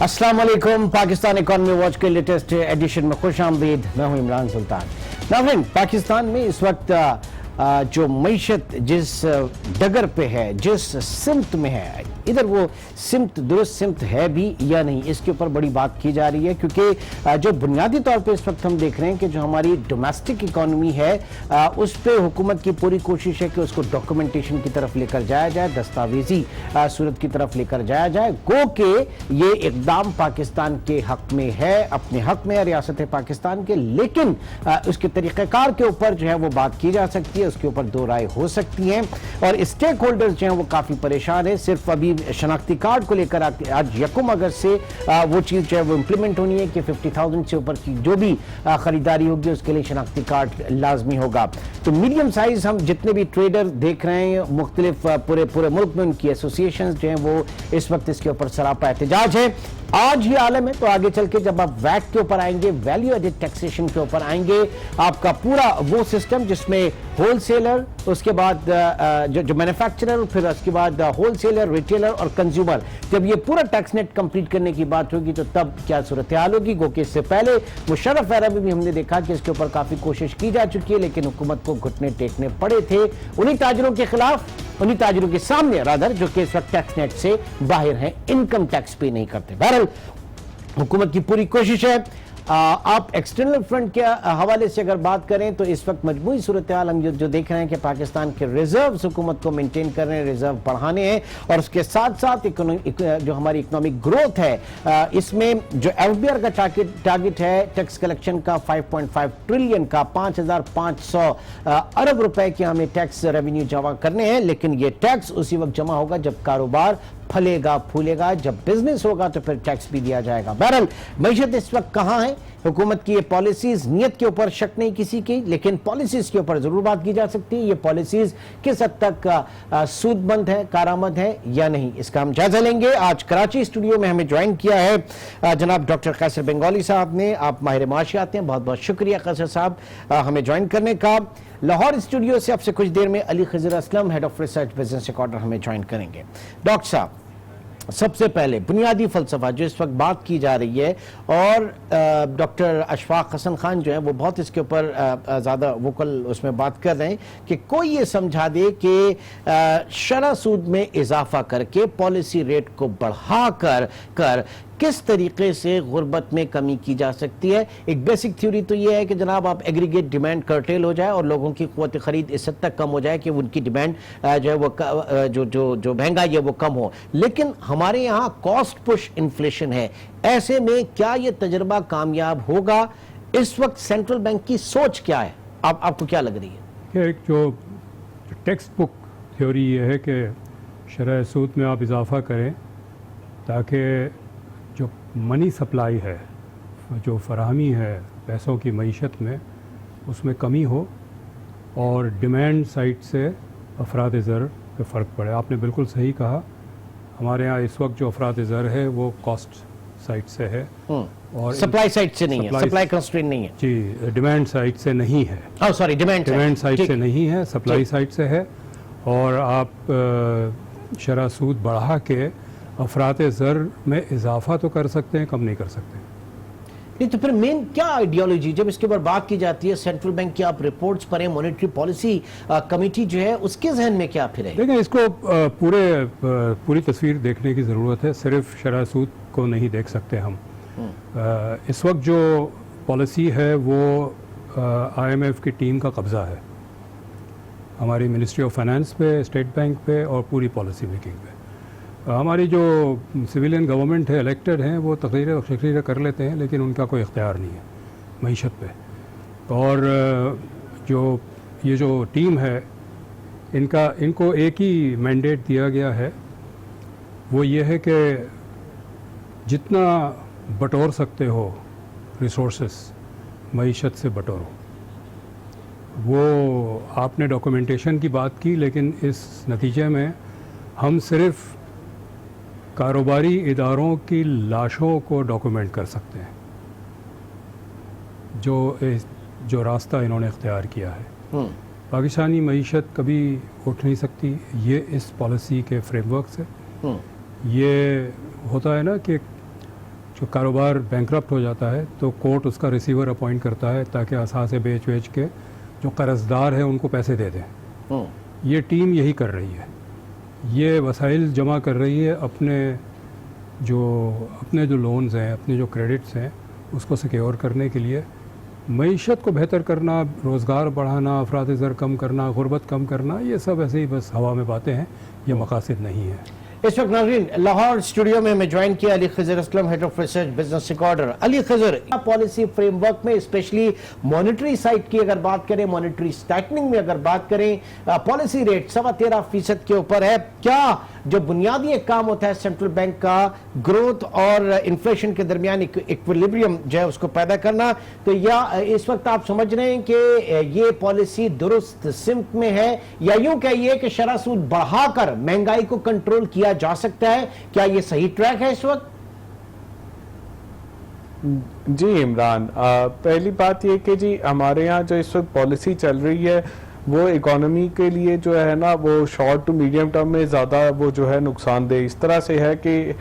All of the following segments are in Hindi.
अस्सलाम वालेकुम। पाकिस्तान इकॉनमी वॉच के लेटेस्ट एडिशन में खुश आमदीद। मैं हूं इमरान सुल्तान। नाज़रीन, पाकिस्तान में इस वक्त जो मईशत जिस डगर पे है, जिस सिमत में है, इधर वो सिमत दुरुस्त सिमत है भी या नहीं, इसके ऊपर बड़ी बात की जा रही है। क्योंकि जो बुनियादी तौर पे इस वक्त हम देख रहे हैं कि जो हमारी डोमेस्टिक इकॉनमी है उस पे हुकूमत की पूरी कोशिश है कि उसको डॉक्यूमेंटेशन की तरफ लेकर जाया जाए, दस्तावेजी सूरत की तरफ लेकर जाया जाए। गो के ये इकदाम पाकिस्तान के हक में है, अपने हक में है रियासत पाकिस्तान के, लेकिन उसके तरीक़ेकार के ऊपर जो है वो बात की जा सकती है, उसके ऊपर दो राय हो सकती हैं। और स्टेक होल्डर्स जो हैं वो काफ़ी परेशान है। सिर्फ अभी शनाख्ती कार्ड को लेकर आज 1 अगस्त से वो चीज़ जो है वो इम्प्लीमेंट होनी है कि 50,000 से ऊपर की जो भी खरीदारी होगी उसके लिए शनाख्ती कार्ड लाजमी होगा। तो मीडियम साइज हम जितने भी ट्रेडर देख रहे हैं मुख्तलिफ पूरे मुल्क में, उनकी एसोसिएशन जो हैं वो इस वक्त इसके ऊपर सरापा एहतजाज है। आज ही आलम है, तो आगे चल के जब आप वैट के ऊपर आएंगे, वैल्यू एडेड टैक्सेशन के ऊपर आएंगे, आपका पूरा वो सिस्टम जिसमें होलसेलर, उसके बाद जो मैन्युफैक्चरर, फिर उसके बाद होलसेलर, रिटेलर और कंज्यूमर, जब ये पूरा टैक्स नेट कंप्लीट करने की बात होगी तो तब क्या सूरत हाल होगी। गो कि इससे पहले मुशर्रफ एरा में भी हमने देखा कि इसके ऊपर काफी कोशिश की जा चुकी है, लेकिन हुकूमत को घुटने टेकने पड़े थे उन्हीं ताजरों के खिलाफ, उन्हीं ताजरों के सामने रादर, जो कि इस वक्त टैक्स नेट से बाहर हैं, इनकम टैक्स पे नहीं करते। बहरहाल हुकूमत की पूरी कोशिश है। आप एक्सटर्नल फ्रंट के हवाले से अगर बात करें तो इस वक्त मजमूई सूरत हाल हम जो देख रहे हैं कि पाकिस्तान के रिजर्व्स हुकूमत को मेंटेन कर रहे हैं, रिजर्व बढ़ाने हैं, और उसके साथ साथ जो हमारी इकोनॉमिक ग्रोथ है इसमें जो एफबीआर का टारगेट है टैक्स कलेक्शन का 5.5 ट्रिलियन का, 5,500 अरब रुपए के हमें टैक्स रेवेन्यू जमा करने हैं। लेकिन ये टैक्स उसी वक्त जमा होगा जब कारोबार फलेगा फूलेगा, जब बिजनेस होगा तो फिर टैक्स भी दिया जाएगा। बहरहाल मईशत इस वक्त कहां है, हुकूमत की ये पॉलिसीज, नियत के ऊपर शक नहीं किसी की, लेकिन पॉलिसीज के ऊपर जरूर बात की जा सकती है। ये पॉलिसीज किस हद तक सूदमंद है, कारामद है या नहीं, इसका हम जायजा लेंगे। आज कराची स्टूडियो में हमें ज्वाइन किया है जनाब डॉक्टर कैसर बंगाली साहब ने। आप माहिर माशियात हैं, बहुत बहुत शुक्रिया कैसर साहब हमें ज्वाइन करने का। लाहौर स्टूडियो से आपसे कुछ देर में Ali Khizar Aslam, head of research Business Recorder, हमें ज्वाइन करेंगे। डॉक्टर साहब, सबसे पहले बुनियादी फलसफा जो इस वक्त बात की जा रही है, और डॉक्टर अशफाक हसन खान जो है वो बहुत इसके ऊपर ज़्यादा वोकल उसमें बात कर रहे हैं कि कोई ये समझा दे कि शरह सूद में इजाफा करके पॉलिसी रेट को बढ़ा कर किस तरीके से गुर्बत में कमी की जा सकती है। एक बेसिक थ्योरी तो ये है कि जनाब आप एग्रीगेट डिमांड कर्टेल हो जाए और लोगों की क़ुव्वत ख़रीद इस हद तक कम हो जाए कि उनकी डिमांड जो है वो जो महंगाई है वो कम हो। लेकिन हमारे यहाँ कॉस्ट पुश इन्फ्लेशन है, ऐसे में क्या ये तजर्बा कामयाब होगा? इस वक्त सेंट्रल बैंक की सोच क्या है, आपको क्या लग रही है? एक जो टेक्स्ट बुक थ्योरी ये है कि शरह सूद में आप इजाफा करें ताकि जो मनी सप्लाई है, जो फराहमी है पैसों की मईशत में, उसमें कमी हो और डिमांड साइड से अफराद ज़र पे फ़र्क पड़े। आपने बिल्कुल सही कहा, हमारे यहाँ इस वक्त जो अफराद ज़र है वो कॉस्ट साइड से है और सप्लाई साइड से नहीं है, सप्लाई कंस्ट्रेंट नहीं है जी, डिमांड साइड से नहीं है। सॉरी, डिमांड साइड से नहीं है, सप्लाई साइड से है। और आप शरह सूद बढ़ा के अफराद ज़र में इजाफा तो कर सकते हैं, कम नहीं कर सकते। नहीं तो फिर मेन क्या आइडियोलॉजी, जब इसके ऊपर बात की जाती है सेंट्रल बैंक की, आप रिपोर्ट्स पढ़ें, मॉनेटरी पॉलिसी कमेटी जो है उसके जहन में क्या फिर है? देखिए, इसको पूरी तस्वीर देखने की ज़रूरत है, सिर्फ शरह सूद को नहीं देख सकते हम। इस वक्त जो पॉलिसी है वो IMF की टीम का कब्ज़ा है, हमारी मिनिस्ट्री ऑफ फाइनेंस पे, स्टेट बैंक पे और पूरी पॉलिसी मेकिंग पे। हमारी जो सिविलियन गवर्नमेंट है, इलेक्टेड हैं, वो तकरीरें कर लेते हैं, लेकिन उनका कोई इख्तियार नहीं है मईशत पे। और ये जो टीम है, इनको एक ही मैंडेट दिया गया है, वो ये है कि जितना बटोर सकते हो रिसोर्सेस मईशत से बटोरो। वो आपने डॉक्यूमेंटेशन की बात की, लेकिन इस नतीजे में हम सिर्फ कारोबारी इदारों की लाशों को डॉक्यूमेंट कर सकते हैं, जो रास्ता इन्होंने इख्तियार किया है। पाकिस्तानी मईशत कभी उठ नहीं सकती ये इस पॉलिसी के फ्रेमवर्क से। ये होता है ना कि जो कारोबार बैंकरप्ट हो जाता है तो कोर्ट उसका रिसीवर अपॉइंट करता है ताकि असासे बेच के जो कर्जदार है उनको पैसे दे दें। ये टीम यही कर रही है, ये वसाइल जमा कर रही है अपने जो लोन्स हैं, अपने जो क्रेडिट्स हैं उसको सिक्योर करने के लिए। मईशत को बेहतर करना, रोज़गार बढ़ाना, अफराद ज़र कम करना, गुर्बत कम करना, ये सब ऐसे ही बस हवा में बातें हैं, ये मकासद नहीं है। इस वक्त नाज़रीन लाहौर स्टूडियो में मैं ज्वाइन किया Ali Khazar Aslam, head of research Business Recorder. Ali Khazar, policy framework में स्पेशली मॉनेटरी साइड की अगर बात करें, मॉनेटरी टाइटनिंग में अगर बात करें, पॉलिसी रेट 13.25% के ऊपर है। क्या जो बुनियादी एक काम होता है सेंट्रल बैंक का, ग्रोथ और इन्फ्लेशन के दरमियान इक्विलिब्रियम जो है उसको पैदा करना, तो या इस वक्त आप समझ रहे हैं कि ये पॉलिसी दुरुस्त सिमत में है, या यूं कहिए कि शरह सूद बढ़ाकर महंगाई को कंट्रोल किया जा सकता है? क्या ये सही ट्रैक है इस वक्त? जी इमरान, पहली बात ये कि जी हमारे यहाँ जो इस वक्त पॉलिसी चल रही है वो इकोनॉमी के लिए जो है ना वो शॉर्ट टू मीडियम टर्म में ज़्यादा वो जो है नुकसानदेह इस तरह से है कि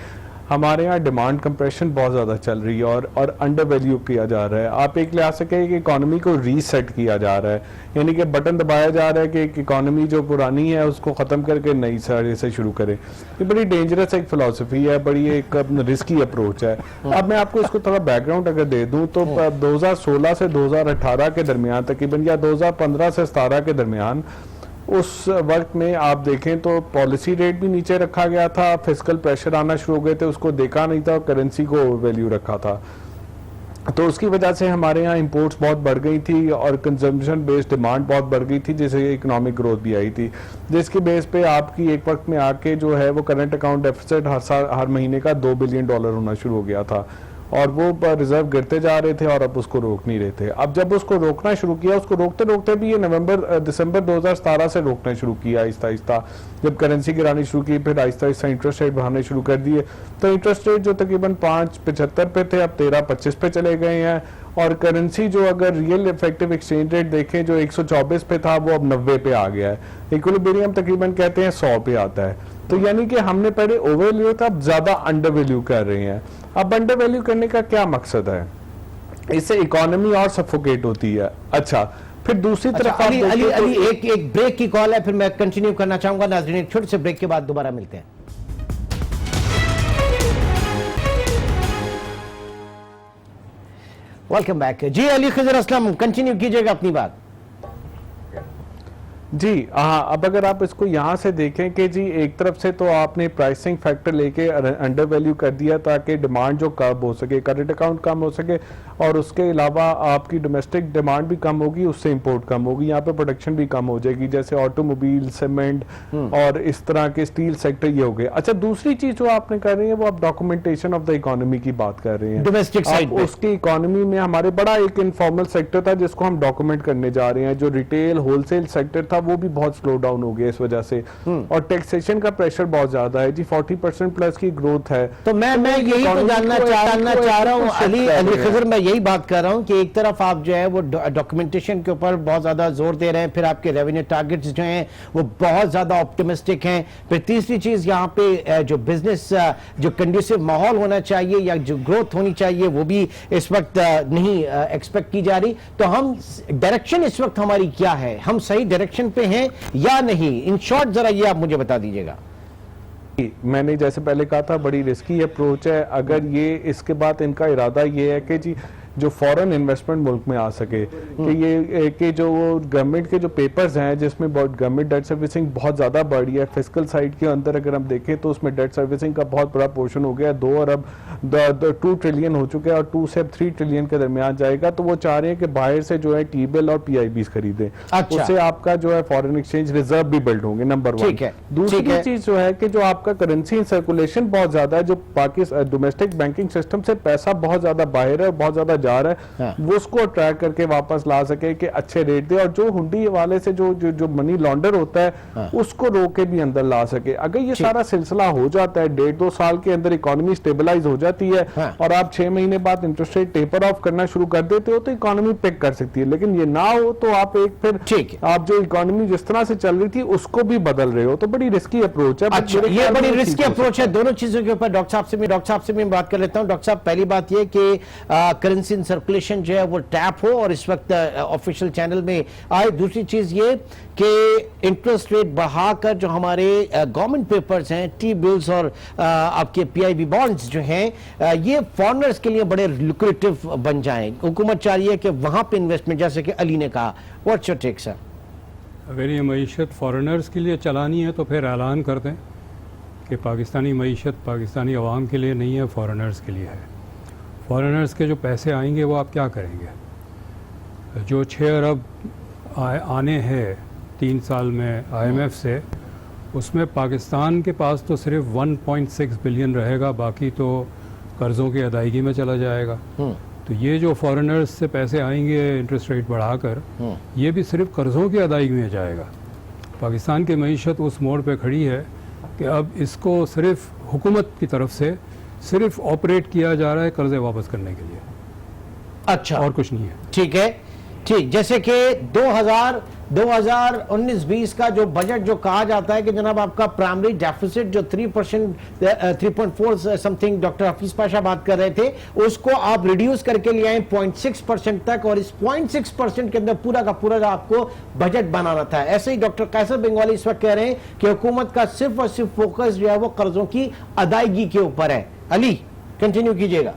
हमारे यहाँ डिमांड कंप्रेशन बहुत ज़्यादा चल रही है और अंडर वैल्यू किया जा रहा है। आप एक लिहाज से कहें कि इकोनॉमी को रीसेट किया जा रहा है, यानी कि बटन दबाया जा रहा है कि एक इकोनॉमी जो पुरानी है उसको ख़त्म करके नई सारे से शुरू करें। ये बड़ी डेंजरस एक फ़िलासफ़ी है, बड़ी एक रिस्की अप्रोच है। अब मैं आपको इसको थोड़ा बैकग्राउंड अगर दे दूँ तो 2016 से 2018 के दरमियान तकरीबन, या 2015 से 17 के दरमियान, उस वक्त में आप देखें तो पॉलिसी रेट भी नीचे रखा गया था, फिस्कल प्रेशर आना शुरू हो गए थे, उसको देखा नहीं था, करेंसी को वैल्यू रखा था। तो उसकी वजह से हमारे यहाँ इंपोर्ट्स बहुत बढ़ गई थी और कंजम्पशन बेस्ड डिमांड बहुत बढ़ गई थी, जिससे इकोनॉमिक ग्रोथ भी आई थी, जिसकी बेस पे आपकी एक वक्त में आके जो है वो करंट अकाउंट डेफिसिट हर महीने का $2 बिलियन होना शुरू हो गया था और वो रिजर्व गिरते जा रहे थे और अब उसको रोक नहीं रहे थे। अब जब उसको रोकना शुरू किया, उसको रोकते रोकते भी ये दिसंबर 2017 से रोकना शुरू किया आहिस्ता आहिस्ता, जब करेंसी गिरानी शुरू की, फिर आहिस्ता आहिस्ता इंटरेस्ट रेट बढ़ाने शुरू कर दिए। तो इंटरेस्ट रेट जो तकरीबन 5.75 पे थे अब 13.25 पे चले गए हैं, और करेंसी जो अगर रियल इफेक्टिव एक्सचेंज रेट देखें जो 124 पे था वो अब 90 पे आ गया है। इक्विलिब्रियम तकरीबन कहते हैं 100 पे आता है। तो यानी कि हमने पहले ओवर वैल्यू था, अब ज्यादा अंडर वैल्यू कर रहे हैं। अब अंडर वैल्यू करने का क्या मकसद है? इससे इकोनॉमी और सफोकेट होती है। अच्छा, फिर दूसरी तरफ अली एक ब्रेक की कॉल है, फिर मैं कंटिन्यू करना चाहूंगा। नाज़रीन, एक छोटे से ब्रेक के बाद दोबारा मिलते हैं। Welcome back. Ji Ali Khazar Aslam, continue कीजिएगा अपनी बात। जी हाँ, अब अगर आप इसको यहाँ से देखें कि जी एक तरफ से तो आपने प्राइसिंग फैक्टर लेके अंडर वैल्यू कर दिया ताकि डिमांड जो कम हो सके, करंट अकाउंट कम हो सके, और उसके अलावा आपकी डोमेस्टिक डिमांड भी कम होगी, उससे इंपोर्ट कम होगी, यहाँ पे प्रोडक्शन भी कम हो जाएगी, जैसे ऑटोमोबाइल, सीमेंट और इस तरह के स्टील सेक्टर ये हो गए। अच्छा, दूसरी चीज जो आपने कर रही है वो आप डॉक्यूमेंटेशन ऑफ द इकोनॉमी की बात कर रहे हैं, डोमेस्टिक साइड। उसकी इकोनॉमी में हमारे बड़ा एक इनफॉर्मल सेक्टर था जिसको हम डॉक्यूमेंट करने जा रहे हैं। जो रिटेल होलसेल सेक्टर था वो भी बहुत स्लो डाउन हो गया इस वजह से, और टैक्सेशन का प्रेशर बहुत ज्यादा है जी, 40% प्लस की ग्रोथ है। तो मैं यही तो जानना चाह रहा हूँ अली खज़र, मैं यही बात कर रहा हूँ कि एक तरफ आप जो है वो डॉक्यूमेंटेशन के ऊपर बहुत ज्यादा जोर दे रहे हैं, फिर आपके रेवेन्यू टारगेट्स जो हैं वो बहुत ज्यादा ऑप्टिमिस्टिक हैं, फिर तीसरी चीज यहाँ पे जो बिजनेस जो कंड्यूसिव माहौल होना चाहिए या जो ग्रोथ होनी चाहिए वो भी इस वक्त नहीं एक्सपेक्ट की जा रही। तो हम डायरेक्शन इस वक्त हमारी क्या है, हम सही डायरेक्शन पे हैं या नहीं? इन शॉर्ट जरा ये आप मुझे बता दीजिएगा। मैंने जैसे पहले कहा था बड़ी रिस्की अप्रोच है। अगर ये इसके बाद इनका इरादा ये है कि जी जो फॉरेन इन्वेस्टमेंट मुल्क में आ सके, कि ये कि जो गवर्नमेंट के जो पेपर्स हैं जिसमें गवर्नमेंट डेट सर्विसिंग बहुत ज़्यादा बढ़ी है, फिस्कल साइड के अंदर अगर हम देखें तो उसमें डेट सर्विसिंग का बहुत बड़ा पोर्शन हो गया, 2 अरब 2 ट्रिलियन हो चुके हैं और 2 से 3 ट्रिलियन के दरमियान जाएगा। तो वो चाह रहे हैं कि बाहर से जो है टी बिल और PIBs खरीदें, उससे आपका जो है फॉरेन एक्सचेंज रिजर्व भी बिल्ड होंगे, नंबर 1। दूसरी चीज जो है कि जो आपका करेंसी सर्कुलेशन बहुत ज्यादा है, जो पाकिस्तान डोमेस्टिक बैंकिंग सिस्टम से पैसा बहुत ज्यादा बाहर है, बहुत ज्यादा जा रहा है हाँ। वो उसको अट्रैक्ट करके वापस ला सके कि अच्छे रेट दे, और जो हुंडी वाले से जो मनी लॉन्डर होता है हाँ। उसको रोक के भी अंदर ला सके। अगर ये सारा सिलसिला हो जाता है, 1.5-2 साल के अंदर इकोनॉमी स्टेबलाइज हो जाती है हाँ। और आप 6 महीने बाद इंटरेस्ट रेट टेपर ऑफ करना शुरू कर देते हो तो इकोनॉमी पिक कर सकती है। लेकिन ये ना हो तो आप एक फिर ठीक है। आप जो इकोनॉमी जिस तरह से चल रही थी उसको भी बदल रहे हो, तो बड़ी रिस्की अप्रोच है। अच्छा, मेरे ये ख्याल बड़ी में रिस्की ठीक हो अप्रोच सकता है। दोनों चीजों के ऊपर डॉक्टर साहब से मैं बात कर लेता हूं। डॉक्टर साहब, पहली बात ये कि करेंसी इन सर्कुलेशन जो है वो टैप हो और इस वक्त ऑफिशियल चैनल में आए। दूसरी चीज ये कि इंटरेस्ट रेट बढ़ाकर जो हमारे गवर्नमेंट पेपर्स हैं, टी बिल्स और आपके पीआईबी बॉन्ड्स जो हैं, ये फॉरेनर्स के लिए बड़े लुक्रेटिव बन जाएं। हुकूमत चाह रही है कि वहां पे इन्वेस्टमेंट, जैसे कि अली ने कहा। What's your take sir? अगर ये मईशत फॉरेनर्स के लिए चलानी है तो फिर ऐलान कर दें कि पाकिस्तानी मईशत पाकिस्तानी अवाम के लिए नहीं है, फॉरेनर्स के लिए है। फॉरेनर्स के जो पैसे आएंगे वो आप क्या करेंगे? जो 6 अरब आने हैं 3 साल में IMF से, उसमें पाकिस्तान के पास तो सिर्फ 1.6 बिलियन रहेगा, बाकी तो कर्ज़ों की अदायगी में चला जाएगा। तो ये जो फॉरेनर्स से पैसे आएंगे इंटरेस्ट रेट बढ़ाकर, ये भी सिर्फ कर्ज़ों की अदायगी में जाएगा। पाकिस्तान की मईशत उस मोड़ पे खड़ी है कि अब इसको सिर्फ हुकूमत की तरफ से सिर्फ ऑपरेट किया जा रहा है कर्ज़े वापस करने के लिए। अच्छा, और कुछ नहीं है। ठीक है, ठीक। जैसे कि 2019-20 का जो बजट जो कहा जाता है कि जनाब आपका प्राइमरी डेफिसिट जो 3%, 3.4 समथिंग डॉक्टर हफीज पाशा बात कर रहे थे, उसको आप रिड्यूस करके ले आए 0.6% तक, और इस 0.6% के अंदर पूरा का पूरा आपको बजट बनाना था। ऐसे ही डॉक्टर कैसर बंगाली इस वक्त कह रहे हैं कि हुकूमत का सिर्फ और सिर्फ फोकस जो है वो कर्जों की अदायगी के ऊपर है। अली, कंटिन्यू कीजिएगा।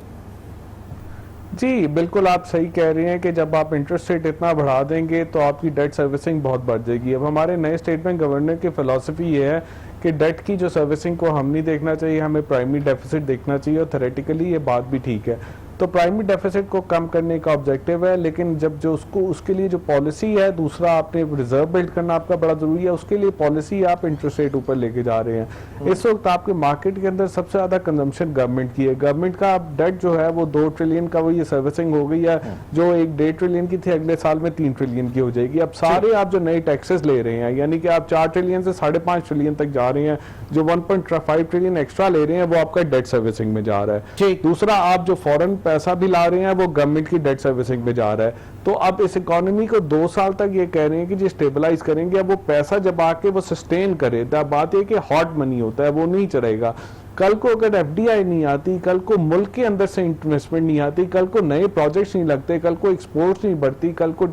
जी बिल्कुल, आप सही कह रहे हैं कि जब आप इंटरेस्ट रेट इतना बढ़ा देंगे तो आपकी डेट सर्विसिंग बहुत बढ़ जाएगी। अब हमारे नए स्टेट बैंक गवर्नर की फिलॉसफी ये है कि डेट की जो सर्विसिंग को हम नहीं देखना चाहिए, हमें प्राइमरी डेफिसिट देखना चाहिए, और थ्योरेटिकली ये बात भी ठीक है। तो प्राइमरी डेफिसिट को कम करने का ऑब्जेक्टिव है, लेकिन जब जो उसके लिए जो पॉलिसी है, दूसरा आपने रिजर्व बिल्ड करना आपका बड़ा जरूरी है, उसके लिए पॉलिसी आप इंटरेस्ट रेट ऊपर लेके जा रहे हैं। इस वक्त आपके मार्केट के अंदर सबसे ज्यादा कंजम्पशन गवर्नमेंट की है। गवर्नमेंट का डेट जो है वो 2 ट्रिलियन का वो ये सर्विसिंग हो गई है, जो 1.5 ट्रिलियन की थी अगले साल में 3 ट्रिलियन की हो जाएगी। अब सारे आप जो नए टैक्सेस ले रहे हैं, यानी कि आप 4 ट्रिलियन से 5.5 ट्रिलियन तक जा रहे हैं, जो 1.5 ट्रिलियन एक्स्ट्रा ले रहे हैं वो आपका डेट सर्विसिंग में जा रहा है। दूसरा, आप जो फॉरेन पैसा भी ला रहे हैं वो गवर्नमेंट की डेट सर्विसिंग में जा रहा है। तो अब इस इकोनॉमी को 2 साल तक ये कह रहे हैं कि जी स्टेबलाइज करेंगे। अब वो पैसा जब आके वो सस्टेन करे, तो बात ये कि हॉट मनी होता है, वो नहीं चलेगा। कल को अगर FDI नहीं आती, कल को मुल्क के अंदर से इन्वेस्टमेंट नहीं आती, कल को नए प्रोजेक्ट्स नहीं लगते, कल को एक्सपोर्ट्स नहीं बढ़ती, कल को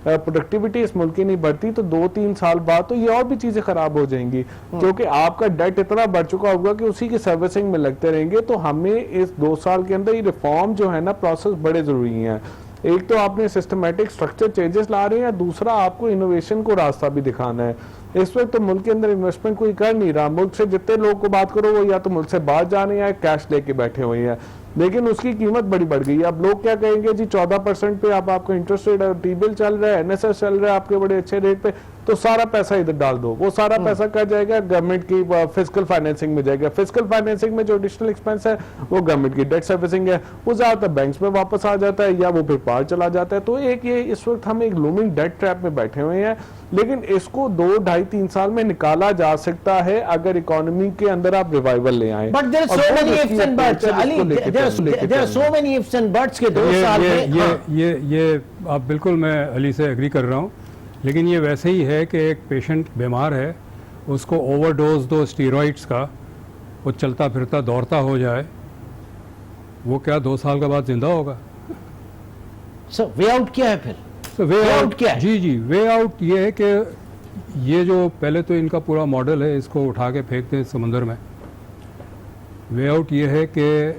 प्रोडक्टिविटी इस मुल्क की नहीं बढ़ती, तो 2-3 साल बाद तो ये और भी चीजें खराब हो जाएंगी, क्योंकि आपका डेट इतना बढ़ चुका होगा कि उसी की सर्विसिंग में लगते रहेंगे। तो हमें इस 2 साल के अंदर ये रिफॉर्म जो है ना, प्रोसेस बड़े जरूरी हैं। एक तो आपने सिस्टमैटिक स्ट्रक्चर चेंजेस ला रहे हैं, दूसरा आपको इनोवेशन को रास्ता भी दिखाना है। इस वक्त तो मुल्क के अंदर इन्वेस्टमेंट कोई कर नहीं रहा। मुल्क से जितने लोगों को बात करो वो या तो मुल्क से बाहर जा रहे हैं या कैश लेके बैठे हुए हैं, लेकिन उसकी कीमत बड़ी बढ़ गई है। अब लोग क्या कहेंगे जी 14% पे अब आपका इंटरेस्ट रेट है, टी बिल चल रहा है, NSS चल रहा है आपके बड़े अच्छे रेट पे, तो सारा पैसा इधर डाल दो। वो सारा पैसा क्या जाएगा? गवर्नमेंट की फिजिकल फाइनेंसिंग में जाएगा। फिजिकल फाइनेंसिंग में जो एडिशनल एक्सपेंस है वो गवर्नमेंट की डेट सर्विसिंग है, वो ज्यादातर बैंक्स में वापस आ जाता है या वो फिर बाहर चला जाता है। तो एक ये इस वक्त हम एक लूमिंग डेट ट्रैप में बैठे हुए हैं, लेकिन इसको 2, 2.5-3 साल में निकाला जा सकता है अगर इकोनॉमी के अंदर आप रिवाइवल ले आए। But there are so many ifs and buts. Ali, there are so many ifs and buts के 2 साल में। ये आप बिल्कुल, मैं अली से एग्री कर रहा हूँ, लेकिन ये वैसे ही है कि एक पेशेंट बीमार है, उसको ओवरडोज दो स्टीरॉइड्स का, वो चलता फिरता दौड़ता हो जाए, वो क्या 2 साल के बाद जिंदा होगा? सो वे आउट क्या है फिर? तो वे आउट क्या है? जी, वे आउट ये है कि ये जो पहले तो इनका पूरा मॉडल है, इसको उठा के फेंक दें समंदर में। वे आउट ये है कि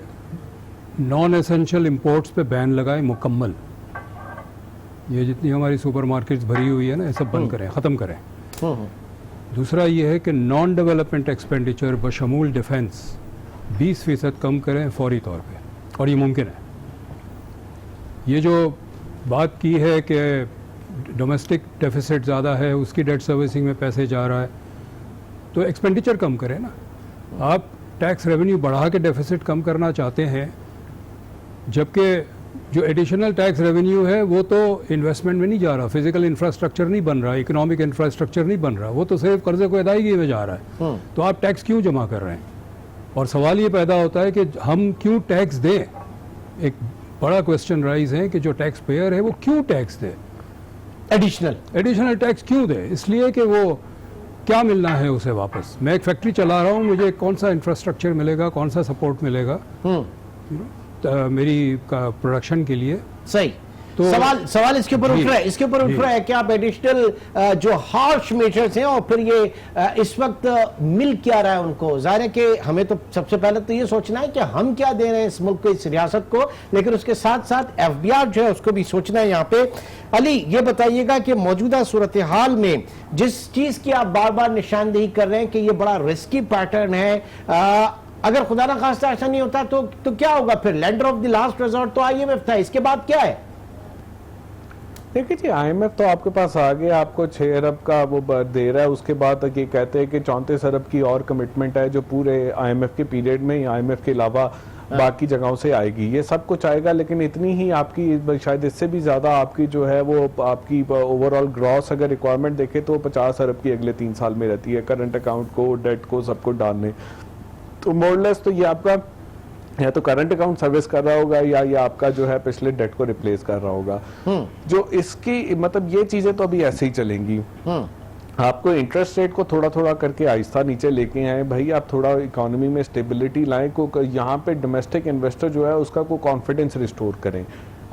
नॉन एसेंशियल इंपोर्ट्स पे बैन लगाए मुकम्मल। ये जितनी हमारी सुपरमार्केट्स भरी हुई है ना, ये सब बंद करें, ख़त्म करें। दूसरा ये है कि नॉन डेवलपमेंट एक्सपेंडिचर बशमूल डिफेंस 20% कम करें फौरी तौर पे, और ये मुमकिन है। ये जो बात की है कि डोमेस्टिक डेफिसिट ज़्यादा है, उसकी डेट सर्विसिंग में पैसे जा रहा है, तो एक्सपेंडिचर कम करें ना। आप टैक्स रेवेन्यू बढ़ा के डेफिसिट कम करना चाहते हैं, जबकि जो एडिशनल टैक्स रेवेन्यू है वो तो इन्वेस्टमेंट में नहीं जा रहा, फिजिकल इंफ्रास्ट्रक्चर नहीं बन रहा, इकोनॉमिक इंफ्रास्ट्रक्चर नहीं बन रहा, वो तो सिर्फ कर्जे को अदायगी में जा रहा है। तो आप टैक्स क्यों जमा कर रहे हैं? और सवाल ये पैदा होता है कि हम क्यों टैक्स दें। एक बड़ा क्वेश्चन राइज है कि जो टैक्स पेयर है वो क्यों टैक्स दे, एडिशनल टैक्स क्यों दे? इसलिए कि वो क्या मिलना है उसे वापस। मैं एक फैक्ट्री चला रहा हूँ, मुझे कौन सा इंफ्रास्ट्रक्चर मिलेगा, कौन सा सपोर्ट मिलेगा मेरी प्रोडक्शन के लिए। सही। तो सवाल इसके ऊपर उठ रहा है कि आप एडिशनल जो हार्श मेजर्स हैं और फिर ये इस वक्त मिल क्या रहा है उनको। जाहिर है कि हमें तो सबसे पहले तो ये सोचना है कि हम क्या दे रहे हैं इस मुल्क को, इस रियासत को, लेकिन उसके साथ साथ एफबीआर जो है उसको भी सोचना है यहाँ पे। अली, ये बताइएगा कि मौजूदा सूरत हाल में जिस चीज की आप बार बार निशानदेही कर रहे हैं कि ये बड़ा रिस्की पैटर्न है, अगर खुदा ना खास्ता ऐसा नहीं होता तो क्या होगा फिर? Lender of the last resort तो आईएमएफ था, इसके बाद क्या है? देखिए जी, आईएमएफ तो आपके पास आ गया, आपको 6 अरब का वो दे रहा है। उसके बाद तक ये कहते हैं कि 34 अरब की और कमिटमेंट है जो पूरे आईएमएफ के पीरियड में, आईएमएफ के अलावा बाकी जगहों से आएगी। ये सब कुछ आएगा, लेकिन इतनी ही आपकी, शायद इससे भी ज्यादा आपकी जो है वो आपकी ओवरऑल ग्रॉस अगर रिक्वायरमेंट देखे तो 50 अरब की अगले 3 साल में रहती है, करंट अकाउंट को, डेट को, सबको डालने। तो मोरलेस तो ये आपका या तो करंट अकाउंट सर्विस कर रहा होगा या ये आपका जो है पिछले डेट को रिप्लेस कर रहा होगा। जो इसकी मतलब ये चीजें तो अभी ऐसे ही चलेंगी। आपको इंटरेस्ट रेट को थोड़ा थोड़ा करके आहिस्ता नीचे लेके आए भाई, आप थोड़ा इकोनॉमी में स्टेबिलिटी लाएं, को यहाँ पे डोमेस्टिक इन्वेस्टर जो है उसका को कॉन्फिडेंस रिस्टोर करें।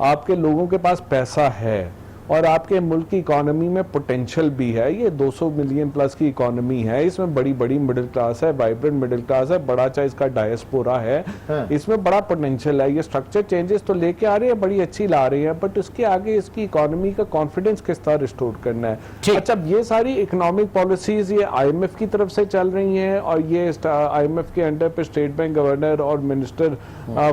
आपके लोगों के पास पैसा है और आपके मुल्क की इकोनॉमी में पोटेंशियल भी है। ये 200 मिलियन प्लस की इकोनॉमी है, इसमें बड़ी बड़ी मिडिल क्लास है, वाइब्रेंट मिडिल क्लास है, बड़ा चाहे इसका डायस्पोरा है, इसमें बड़ा पोटेंशियल है। ये स्ट्रक्चर चेंजेस तो लेके आ रहे हैं, बड़ी अच्छी ला रहे हैं, बट उसके आगे इसकी इकोनॉमी का कॉन्फिडेंस किस तरह रिस्टोर करना है। अच्छा, ये सारी इकोनॉमिक पॉलिसीज ये आईएमएफ की तरफ से चल रही हैं और ये आईएमएफ के अंडर पे स्टेट बैंक गवर्नर और मिनिस्टर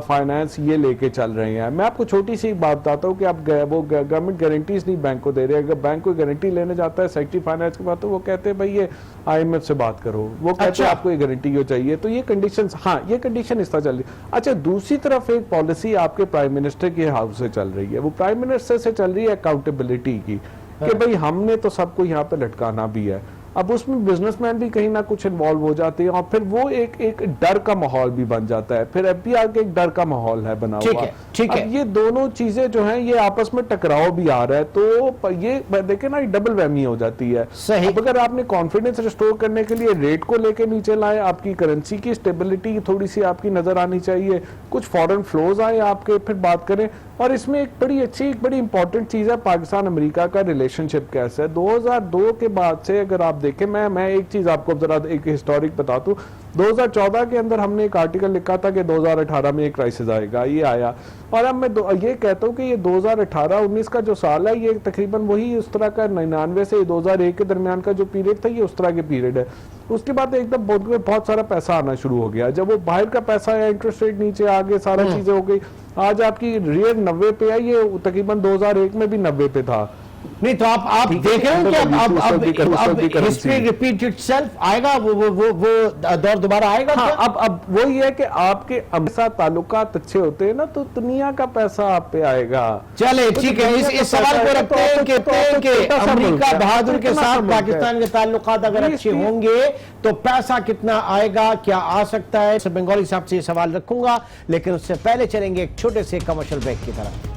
फाइनेंस ये लेके चल रहे हैं। मैं आपको छोटी सी बात बताता हूँ कि आप वो गवर्नमेंट गारंटी नहीं बैंक को दे रहे हैं। अगर बैंक कोई गारंटी लेने जाता है सेक्रेटरी फाइनेंस के पास तो वो कहते हैं भाई ये आईएमएफ से बात करो, वो कहते हैं आपको ये गारंटी क्यों चाहिए। तो ये कंडीशंस, हाँ ये कंडीशन इस तरह चल रही है। अच्छा, दूसरी तरफ एक पॉलिसी आपके प्राइम मिनिस्टर के हाउस से चल रही है, वो प्राइम मिनिस्टर से चल रही है अकाउंटेबिलिटी की, कि भाई हमने तो सबको यहाँ पे लटकाना भी है। अब उसमें बिजनेसमैन भी कहीं ना कुछ इन्वॉल्व हो जाते हैं और फिर वो एक डर का माहौल भी बन जाता है। फिर एफबीआई के एक डर का माहौल है बना हुआ। ठीक है। अब ये दोनों चीजें जो हैं ये आपस में टकराव भी आ रहा है, तो ये देखे ना डबल वहमी हो जाती है। सही। अब अगर आपने कॉन्फिडेंस रिस्टोर करने के लिए रेट को लेके नीचे लाए, आपकी करेंसी की स्टेबिलिटी थोड़ी सी आपकी नजर आनी चाहिए, कुछ फॉरेन फ्लोज आए आपके, फिर बात करें। और इसमें एक बड़ी अच्छी, एक बड़ी इंपॉर्टेंट चीज है पाकिस्तान अमेरिका का रिलेशनशिप कैसा है। 2002 के बाद से अगर आप देखें, मैं एक चीज आपको जरा एक हिस्टोरिक बता दूं। 2014 के अंदर हमने एक आर्टिकल लिखा था कि 2018 में एक क्राइसिस आएगा, ये आया। और अब मैं ये कहता हूँ कि ये 2018-19 का जो साल है ये तकरीबन वही उस तरह का 99 से 2001 के दरमियान का जो पीरियड था ये उस तरह के पीरियड है। उसके बाद एकदम बहुत सारा पैसा आना शुरू हो गया। जब वो बाहर का पैसा आया, इंटरेस्ट रेट नीचे आ गए, सारा चीजें हो गई। आज आपकी रियल 90 पे है, ये तकरीबन 2001 में भी 90 पे था। नहीं तो आप देख रहे हैं कि अब हिस्ट्री रिपीट इटसेल्फ आएगा, वो दौर दोबारा आएगा। हाँ, अब वो ये है कि आपके हमेशा ताल्लुकात अच्छे होते हैं ना तो दुनिया का पैसा आप पे आएगा। चले ठीक है, इस सवाल को रखते हैं कि अमेरिका बहादुर के साथ पाकिस्तान के ताल्लुकात अगर अच्छे होंगे तो पैसा कितना आएगा, क्या आ सकता है। बंगाली साहब से ये सवाल रखूंगा, लेकिन उससे पहले चलेंगे एक छोटे से कमर्शियल ब्रेक की तरफ।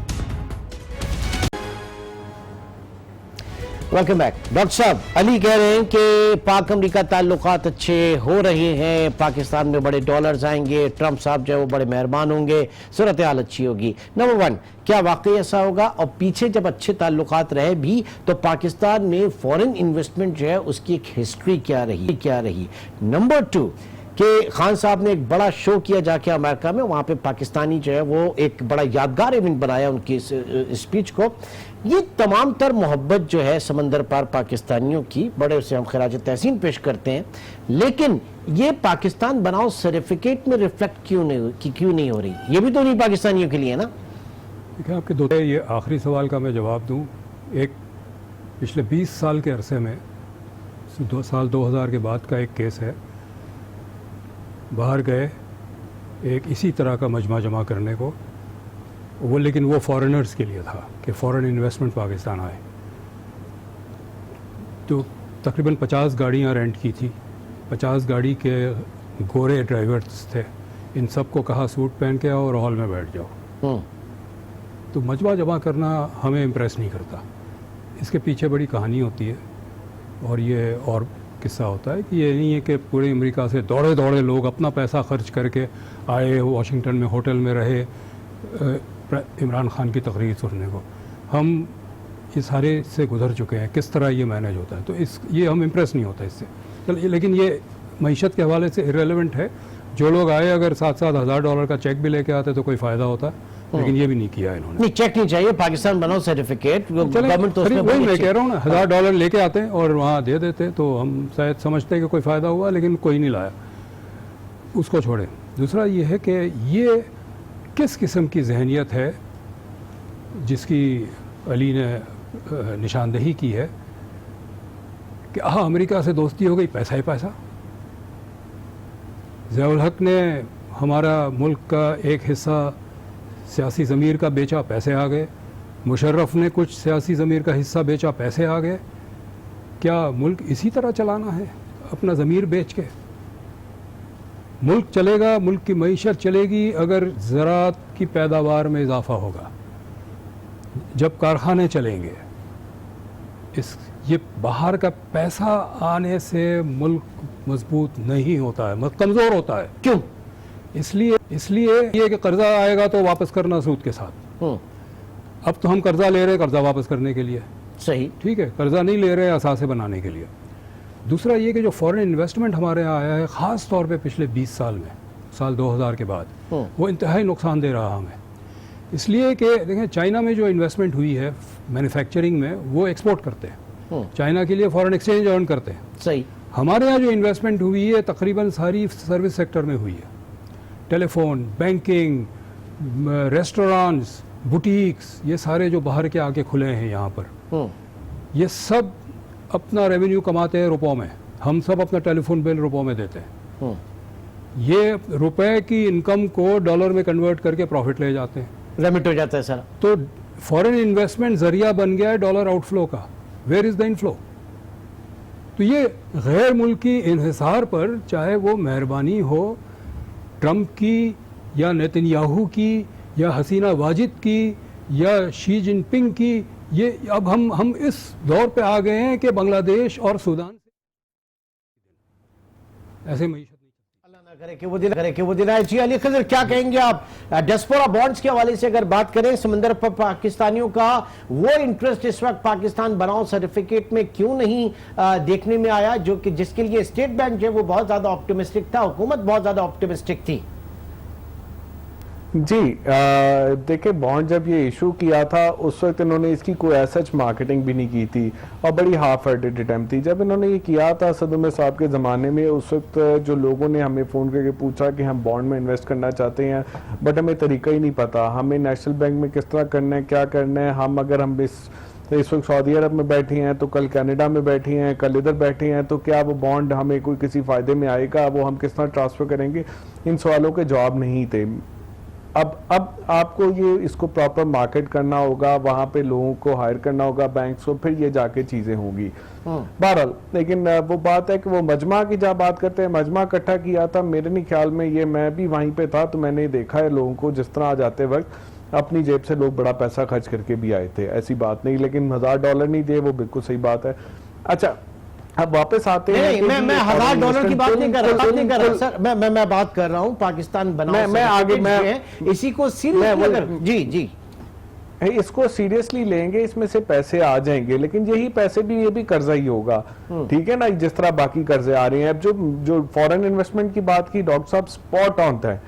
Welcome back. डॉक्टर साहब, अली कह रहे हैं कि पाक अमरीका ताल्लुकात अच्छे हो रहे हैं, पाकिस्तान में बड़े डॉलर्स आएंगे, ट्रंप साहब जो है वो बड़े मेहरबान होंगे, सूरत हाल अच्छी होगी। नंबर 1, क्या वाकई ऐसा होगा? और पीछे जब अच्छे ताल्लुकात रहे भी तो पाकिस्तान में फॉरेन इन्वेस्टमेंट जो है उसकी एक हिस्ट्री क्या रही। नंबर 2, कि खान साहब ने एक बड़ा शो किया जाके अमेरिका में, वहां पे पाकिस्तानी जो है वो एक बड़ा यादगार इवेंट बनाया उनकी स्पीच को। ये तमाम तर मोहब्बत जो है समंदर पार पाकिस्तानियों की, बड़े उसे हम खराज तहसीन पेश करते हैं, लेकिन ये पाकिस्तान बनाओ सर्टिफिकेट में रिफ्लेक्ट क्यों नहीं हो रही? ये भी तो नहीं पाकिस्तानियों के लिए ना। देखिए, आपके दो ये आखिरी सवाल का मैं जवाब दूं। एक पिछले 20 साल के अरसे में 2000 के बाद का एक केस है। बाहर गए एक इसी तरह का मजमा जमा करने को, वो लेकिन वो फॉरेनर्स के लिए था कि फ़ॉरेन इन्वेस्टमेंट पाकिस्तान आए। तो तकरीबन 50 गाड़ियाँ रेंट की थी, 50 गाड़ी के गोरे ड्राइवर्स थे, इन सबको कहा सूट पहन के आओ और हॉल में बैठ जाओ। तो मजमा जमा करना हमें इम्प्रेस नहीं करता, इसके पीछे बड़ी कहानी होती है। और ये और किस्सा होता है कि ये नहीं है कि पूरे अमेरिका से दौड़े दौड़े लोग अपना पैसा खर्च करके आए, वाशिंगटन में होटल में रहे इमरान खान की तकरीर सुनने को। हम ये सारे से गुजर चुके हैं किस तरह ये मैनेज होता है, तो ये हम इम्प्रेस नहीं होता इससे। चल, लेकिन ये मईशत के हवाले से इरेलेवेंट है। जो लोग आए अगर $7,000 का चेक भी लेके आते तो कोई फ़ायदा होता, लेकिन ये भी नहीं किया इन्होंने। नहीं, चेक नहीं चाहिए, पाकिस्तान बनाओ सर्टिफिकेट, गवर्नमेंट तो उसमें वही मैं कह रहा हूँ ना, $1000 लेके आते हैं और वहाँ दे देते तो हम शायद समझते हैं कि कोई फ़ायदा हुआ, लेकिन कोई नहीं लाया, उसको छोड़े। दूसरा ये है कि ये किस किस्म की जहनीत है जिसकी अली ने निशानदही की है कि हाँ अमेरिका से दोस्ती हो गई, पैसा ही पैसा। ज़ियाउल हक ने हमारा मुल्क का एक हिस्सा सियासी ज़मीर का बेचा, पैसे आ गए। मुशर्रफ ने कुछ सियासी ज़मीर का हिस्सा बेचा, पैसे आ गए। क्या मुल्क इसी तरह चलाना है, अपना ज़मीर बेच के? मुल्क चलेगा, मुल्क की मईशत चलेगी अगर ज़राअत की पैदावार में इजाफ़ा होगा, जब कारखाने चलेंगे। ये बाहर का पैसा आने से मुल्क मजबूत नहीं होता है, कमज़ोर होता है। क्यों? इसलिए ये कि कर्जा आएगा तो वापस करना सूद के साथ। अब तो हम कर्जा ले रहे हैं कर्जा वापस करने के लिए, सही, ठीक है, कर्जा नहीं ले रहे हैं असासे बनाने के लिए। दूसरा ये कि जो फॉरेन इन्वेस्टमेंट हमारे यहाँ आया है, ख़ास तौर पे पिछले 20 साल में, साल 2000 के बाद, वो इंतहाई नुकसान दे रहा हमें। इसलिए कि देखें चाइना में जो इन्वेस्टमेंट हुई है मैन्युफैक्चरिंग में, वो एक्सपोर्ट करते हैं, चाइना के लिए फॉरेन एक्सचेंज अर्न करते हैं। सही। हमारे यहाँ जो इन्वेस्टमेंट हुई है तकरीबन सारी सर्विस सेक्टर में हुई है, टेलीफोन, बैंकिंग, रेस्टोरेंट्स, बुटीक्स, ये सारे जो बाहर के आके खुले हैं यहाँ पर, ये सब अपना रेवेन्यू कमाते हैं रुपयों में। हम सब अपना टेलीफोन बिल रुपयों में देते हैं। ये रुपए की इनकम को डॉलर में कन्वर्ट करके प्रॉफिट ले जाते हैं, रेमिट हो जाता है सारा। तो फॉरेन इन्वेस्टमेंट जरिया बन गया है डॉलर आउटफ्लो का। Where is the inflow? तो ये गैर मुल्की इन्हिसार पर, चाहे वो मेहरबानी हो ट्रंप की या नेतन्याहू की या हसीना वाजिद की या शी जिनपिंग की, ये अब हम इस दौर पे आ गए हैं कि बांग्लादेश और सूडान से ऐसे मईशत अल्लाह ना करे कि वो दिन आए। जी अली खजर, क्या कहेंगे आप डियास्पोरा बॉन्ड्स के हवाले से? अगर बात करें समंदर पर पाकिस्तानियों का, वो इंटरेस्ट इस वक्त पाकिस्तान बनाओ सर्टिफिकेट में क्यों नहीं देखने में आया, जो कि जिसके लिए स्टेट बैंक जो है वो बहुत ज्यादा ऑप्टिमिस्टिक था, हुकूमत बहुत ज्यादा ऑप्टिमिस्टिक थी? जी देखिए, बॉन्ड जब ये इशू किया था उस वक्त इन्होंने इसकी कोई ऐसा मार्केटिंग भी नहीं की थी और बड़ी हाफ हार्टेड अटैम्प्ट थी। जब इन्होंने ये किया था असद उमर साहब के ज़माने में, उस वक्त जो लोगों ने हमें फ़ोन करके पूछा कि हम बॉन्ड में इन्वेस्ट करना चाहते हैं बट हमें तरीका ही नहीं पता, हमें नेशनल बैंक में किस तरह करना है, क्या करना है। हम इस वक्त सऊदी अरब में बैठे हैं तो कल कनाडा में बैठे हैं, कल इधर बैठे हैं, तो क्या वो बॉन्ड हमें कोई किसी फ़ायदे में आएगा, वो हम किस तरह ट्रांसफ़र करेंगे, इन सवालों के जवाब नहीं थे। अब आपको ये इसको प्रॉपर मार्केट करना होगा, वहाँ पे लोगों को हायर करना होगा, बैंक्स को, फिर ये जाके चीज़ें होंगी। बहरहाल, लेकिन वो बात है कि वो मजमा की जब बात करते हैं, मजमा इकट्ठा किया था, मेरे नहीं ख्याल में ये, मैं भी वहीं पे था तो मैंने देखा है लोगों को जिस तरह आ जाते वक्त अपनी जेब से लोग बड़ा पैसा खर्च करके भी आए थे, ऐसी बात नहीं, लेकिन $1000 नहीं दिए, वो बिल्कुल सही बात है। अच्छा, अब वापस आते हैं। मैं $1000 की बात नहीं कर रहा सर, मैं बात कर रहा हूँ पाकिस्तान बनाओ। मैं आगे इसी को जी इसको सीरियसली लेंगे, इसमें से पैसे आ जाएंगे, लेकिन यही पैसे भी, ये भी कर्जा ही होगा, ठीक है ना, जिस तरह बाकी कर्जे आ रहे हैं। अब जो फॉरेन इन्वेस्टमेंट की बात की डॉक्टर साहब, स्पॉट ऑन था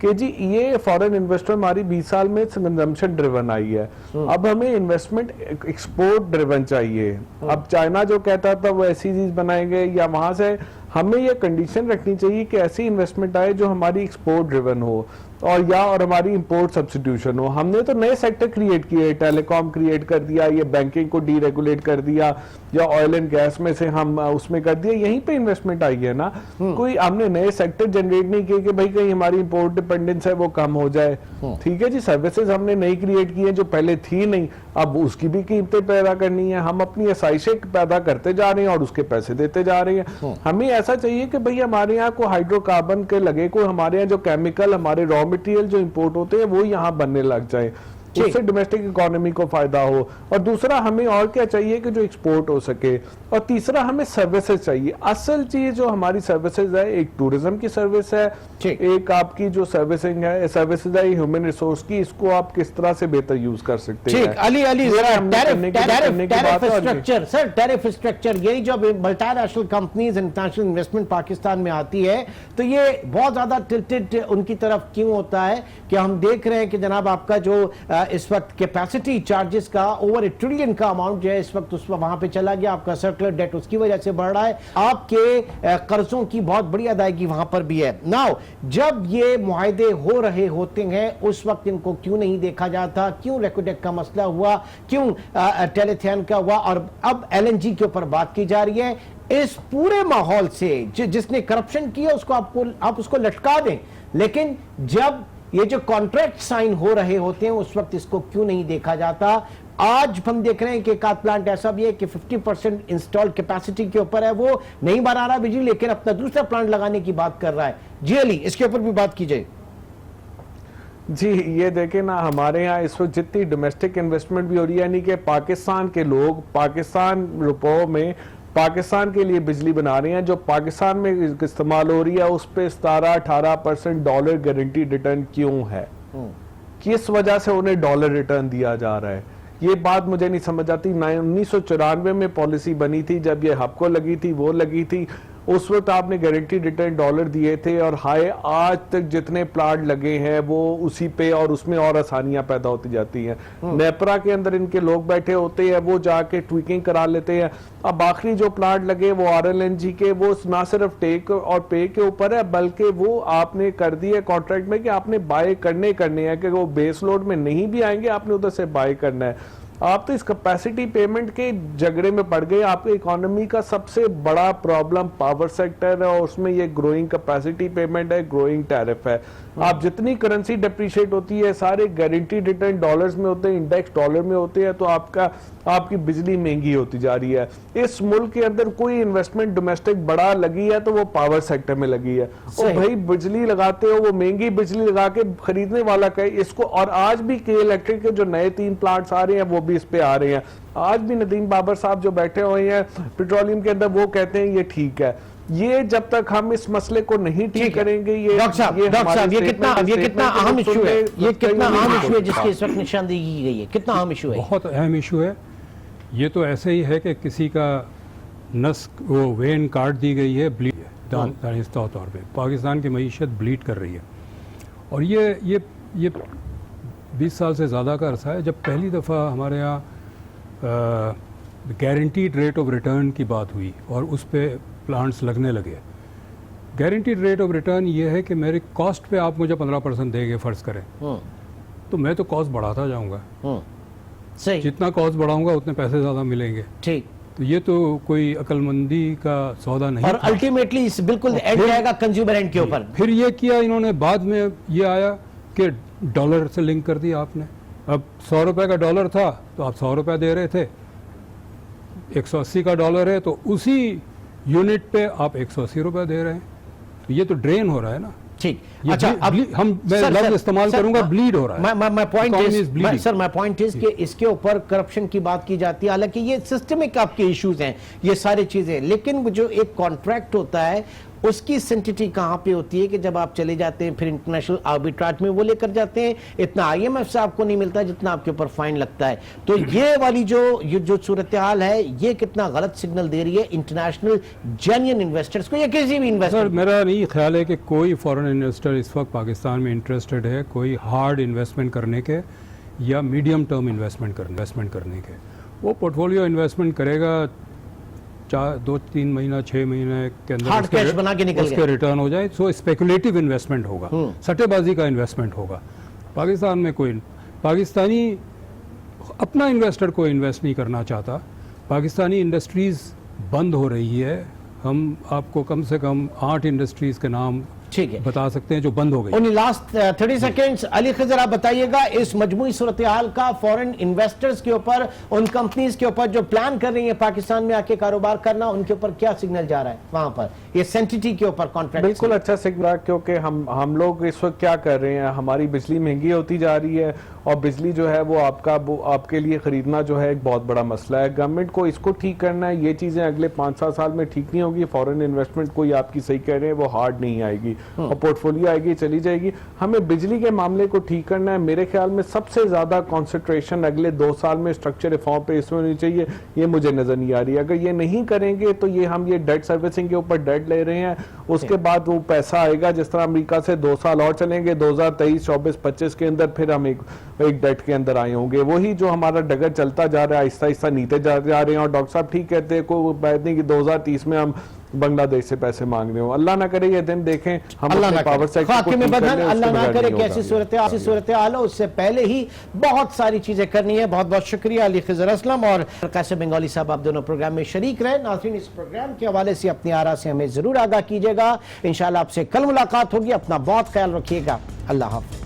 कि जी ये फॉरेन इन्वेस्टमेंट हमारी 20 साल में कंजम्पशन ड्रिवन आई है, अब हमें इन्वेस्टमेंट एक्सपोर्ट ड्रिवन चाहिए। अब चाइना जो कहता था वो ऐसी चीज बनाएंगे, या वहां से हमें ये कंडीशन रखनी चाहिए कि ऐसी इन्वेस्टमेंट आए जो हमारी एक्सपोर्ट ड्रिवन हो और हमारी इंपोर्ट सब्स्टिट्यूशन हो। हमने तो नए सेक्टर क्रिएट किए, टेलीकॉम क्रिएट कर दिया, ये बैंकिंग को डीरेगुलेट कर दिया, या ऑयल एंड गैस में से हम उसमें कर दिया, यहीं पे इन्वेस्टमेंट आई है ना। कोई हमने नए सेक्टर जनरेट नहीं किए कि भाई कहीं हमारी इंपोर्ट डिपेंडेंस है वो कम हो जाए। ठीक है जी, सर्विसेज हमने नई क्रिएट की है जो पहले थी नहीं, अब उसकी भी कीमतें पैदा करनी है। हम अपनी आसाइशें पैदा करते जा रहे हैं और उसके पैसे देते जा रहे हैं। हमें ऐसा चाहिए कि भाई हमारे यहाँ को हाइड्रोकार्बन के लगे, कोई हमारे यहाँ जो केमिकल, हमारे रॉ मटेरियल जो इंपोर्ट होते हैं वो यहाँ बनने लग जाए, उससे डोमेस्टिक इकोनॉमी को फायदा हो। और दूसरा हमें और क्या चाहिए कि जो एक्सपोर्ट हो सके। और तीसरा हमें सर्विसेज चाहिए। असल चीज जो हमारी सर्विसेज है, एक टूरिज्म की सर्विस है, एक आपकी जो सर्विसिंग है सर्विसेज है ह्यूमन रिसोर्स की, इसको आप किस तरह से बेहतर यूज कर सकते हैं। अली जरा tariff structure, sir tariff structure, यही जो multinational companies international investment Pakistan में आती है तो ये बहुत ज्यादा टिल्टेड उनकी तरफ क्यों होता है कि हम देख रहे हैं कि जनाब आपका जो इस वक्त कैपेसिटी चार्जेस का ओवर $1 ट्रिलियन का अमाउंट जो है इस वक्त उस वहां पे चला गया, आपका सर्कुलर डेट उसकी वजह से बढ़ रहा है, आपके कर्जों की बहुत बड़ी अदायगी वहां पर भी है। नाउ जब ये मुआहदे हो रहे होते हैं उस वक्त इनको क्यों नहीं देखा जाता, क्यों रेकोडेक का मसला हुआ, क्यों टेलीथन का हुआ, और अब LNG के ऊपर बात की जा रही है। इस पूरे माहौल से जिसने करप्शन किया उसको आप उसको लटका दें, लेकिन जब ये जो कॉन्ट्रैक्ट साइन हो रहे होते हैं उस वक्त इसको क्यों नहीं देखा जाता। आज हम देख रहे हैं कि एक आध प्लांट ऐसा भी है कि 50% इंस्टॉल कैपेसिटी के ऊपर है, वो नहीं बना रहा बिजली, लेकिन अपना दूसरा प्लांट लगाने की बात कर रहा है। जी अली, इसके ऊपर भी बात कीजिए। जी ये देखें ना, हमारे यहाँ इस वक्त जितनी डोमेस्टिक इन्वेस्टमेंट भी हो रही है, यानी कि पाकिस्तान के लोग पाकिस्तान रुपयों में पाकिस्तान के लिए बिजली बना रहे हैं, जो पाकिस्तान में इस्तेमाल हो रही है उस पे 17-18% डॉलर गारंटी रिटर्न क्यों है, किस वजह से उन्हें डॉलर रिटर्न दिया जा रहा है, ये बात मुझे नहीं समझ आती। 1994 में पॉलिसी बनी थी, जब ये हबको लगी थी, वो लगी थी, उस वक्त आपने गारंटी रिटर्न डॉलर दिए थे, और हाय आज तक जितने प्लांट लगे हैं वो उसी पे, और उसमें और आसानियां पैदा होती जाती हैं। नेपरा के अंदर इनके लोग बैठे होते हैं, वो जाके ट्वीकिंग करा लेते हैं। अब आखिरी जो प्लांट लगे वो RLNG के, वो ना सिर्फ टेक और पे के ऊपर है, बल्कि वो आपने कर दिए कॉन्ट्रैक्ट में कि आपने बाय करने हैं, कि वो बेस लोड में नहीं भी आएंगे, आपने उधर से बाय करना है। आप तो इस कैपेसिटी पेमेंट के झगड़े में पड़ गए। आपके इकोनॉमी का सबसे बड़ा प्रॉब्लम पावर सेक्टर है, और उसमें ये ग्रोइंग कैपेसिटी पेमेंट है, ग्रोइंग टैरिफ है। आप जितनी करेंसी डिप्रिशिएट होती है, सारे गारंटीड रिटर्न डॉलर्स में होते हैं, इंडेक्स डॉलर में होते हैं, तो आपकी बिजली महंगी होती जा रही है। इस मुल्क के अंदर कोई इन्वेस्टमेंट डोमेस्टिक बड़ा लगी है तो वो पावर सेक्टर में लगी है। और भाई बिजली लगाते हो, वो महंगी बिजली लगा के खरीदने वाला कहे इसको। और आज भी के इलेक्ट्रिक के जो नए 3 प्लांट्स आ रहे हैं वो भी इस पे आ रहे हैं। आज भी नदीम बाबर साहब जो बैठे हुए हैं पेट्रोलियम के अंदर, वो कहते हैं ये ठीक है। ये जब तक हम इस मसले को नहीं ठीक करेंगे, ये डॉक्टर साहब ये कितना अहम इशू है, ये कितना अहम इशू है जिसकी इस वक्त निशानदेही की गई है, कितना अहम इशू है? बहुत अहम इशू है। ये तो ऐसे ही है कि किसी का नस वो वेन काट दी गई है, ब्लीड दानिस्ता तौर पे पाकिस्तान की मईशत ब्लीड कर रही है। और ये 20 साल से ज़्यादा का अरसा है जब पहली दफ़ा हमारे यहाँ गारंटीड रेट ऑफ रिटर्न की बात हुई और उस पर प्लांट्स लगने लगे। गारंटीड रेट ऑफ रिटर्न ये है कि मेरे कॉस्ट पे आप मुझे 15% देंगे फ़र्ज़ करें, तो मैं तो कॉस्ट बढ़ाता जाऊंगा। सही, जितना कॉस्ट बढ़ाऊंगा उतने पैसे ज़्यादा मिलेंगे। ठीक, तो ये तो कोई अक्लमंदी का सौदा नहीं। और अल्टीमेटली बिल्कुल एंड जाएगा कंज्यूमर एंड के ऊपर। फिर ये किया इन्होंने, बाद में ये आया कि डॉलर से लिंक कर दिया आपने। अब 100 रुपये का डॉलर था तो आप 100 रुपये दे रहे थे, 180 का डॉलर है तो उसी यूनिट पे आप 180 रुपये दे रहे हैं। तो ये तो ड्रेन हो रहा है ना। ठीक, अच्छा अब मैं लफ्ज इस्तेमाल करूंगा, ब्लीड हो रहा है। माय पॉइंट इज कि इसके ऊपर करप्शन की बात की जाती है, हालांकि ये सिस्टमिक आपके इश्यूज हैं ये सारी चीजें, लेकिन जो एक कॉन्ट्रैक्ट होता है उसकी सेंसिटिविटी कहां पे होती है कि जब आप चले जाते हैं फिर इंटरनेशनल आर्बिट्राज में वो लेकर जाते हैं, इतना IMF से आपको नहीं मिलता जितना आपके ऊपर फाइन लगता है। तो ये वाली जो सूरत हाल है ये कितना गलत सिग्नल दे रही है इंटरनेशनल जेन्युइन इन्वेस्टर्स को या किसी भी इन्वेस्टर? मेरा नहीं ख्याल है कि कोई फॉरेन इन्वेस्टर इस वक्त पाकिस्तान में इंटरेस्टेड है कोई हार्ड इन्वेस्टमेंट करने के या मीडियम टर्म इन्वेस्टमेंट करने के। वो पोर्टफोलियो इन्वेस्टमेंट करेगा 2-3 महीना 6 महीने के अंदर Hard cash बना के निकल उसके गए। रिटर्न हो जाए, सो स्पेकुलेटिव इन्वेस्टमेंट होगा, सट्टेबाजी का इन्वेस्टमेंट होगा। पाकिस्तान में कोई पाकिस्तानी अपना इन्वेस्टर को इन्वेस्ट नहीं करना चाहता। पाकिस्तानी इंडस्ट्रीज बंद हो रही है। हम आपको कम से कम 8 इंडस्ट्रीज के नाम ठीक है, बता सकते हैं जो बंद हो गई। ओनली लास्ट 30 सेकेंड्स, अली खजर आप बताइएगा इस मजमूई सूरत हाल का फॉरेन इन्वेस्टर्स के ऊपर, उन कंपनीज के ऊपर जो प्लान कर रही है पाकिस्तान में आके कारोबार करना, उनके ऊपर क्या सिग्नल जा रहा है वहां पर, ये सेंटिटी के ऊपर कॉन्ट्रैक्ट? बिल्कुल अच्छा सिग्नल, क्योंकि हम लोग इस वक्त क्या कर रहे हैं, हमारी बिजली महंगी होती जा रही है और बिजली जो है वो आपके लिए खरीदना जो है एक बहुत बड़ा मसला है। गवर्नमेंट को इसको ठीक करना है। ये चीजें अगले 5-7 साल में ठीक नहीं होगी। फॉरेन इन्वेस्टमेंट कोई आपकी सही कह रहे हैं वो हार्ड नहीं आएगी और पोर्टफोलियो आएगी, चली जाएगी। हमें बिजली के मामले को ठीक करना है। मेरे ख्याल में सबसे ज्यादा कॉन्सेंट्रेशन अगले 2 साल में स्ट्रक्चर रिफॉर्म पे इसमें होनी चाहिए। ये मुझे नजर नहीं आ रही। अगर ये नहीं करेंगे तो हम ये डेट सर्विसिंग के ऊपर डेट ले रहे हैं, उसके बाद वो पैसा आएगा जिस तरह अमेरिका से 2 साल और चलेंगे, 2023, 24, 25 के अंदर फिर हम एक डेट के अंदर आए होंगे। वही जो हमारा डगर चलता जा रहा है, आहिस्ता आहिस्ता नीचे जा रहे हैं। और डॉक्टर साहब ठीक कहते हैं, कोई बात नहीं कि 2030 में हम बांग्लादेश से पैसे मांग रहे हो। अल्लाह ना करे ये दिन देखें हम अपने पावर सेक्टर को ठीक कर लें, अल्लाह ना उसके करे बगैर कैसी सूरत हाल हो, उससे पहले ही बहुत सारी चीजें करनी है। बहुत बहुत शुक्रिया अली खजर असलम और कासिम बंगाली साहब, आप दोनों प्रोग्राम में शरीक रहे। नाज़रीन, इस प्रोग्राम के हवाले से अपनी आरा से हमें जरूर आगाह कीजिएगा। इंशाल्लाह आपसे कल मुलाकात होगी। अपना बहुत ख्याल रखिएगा। अल्लाह हाफ़िज़।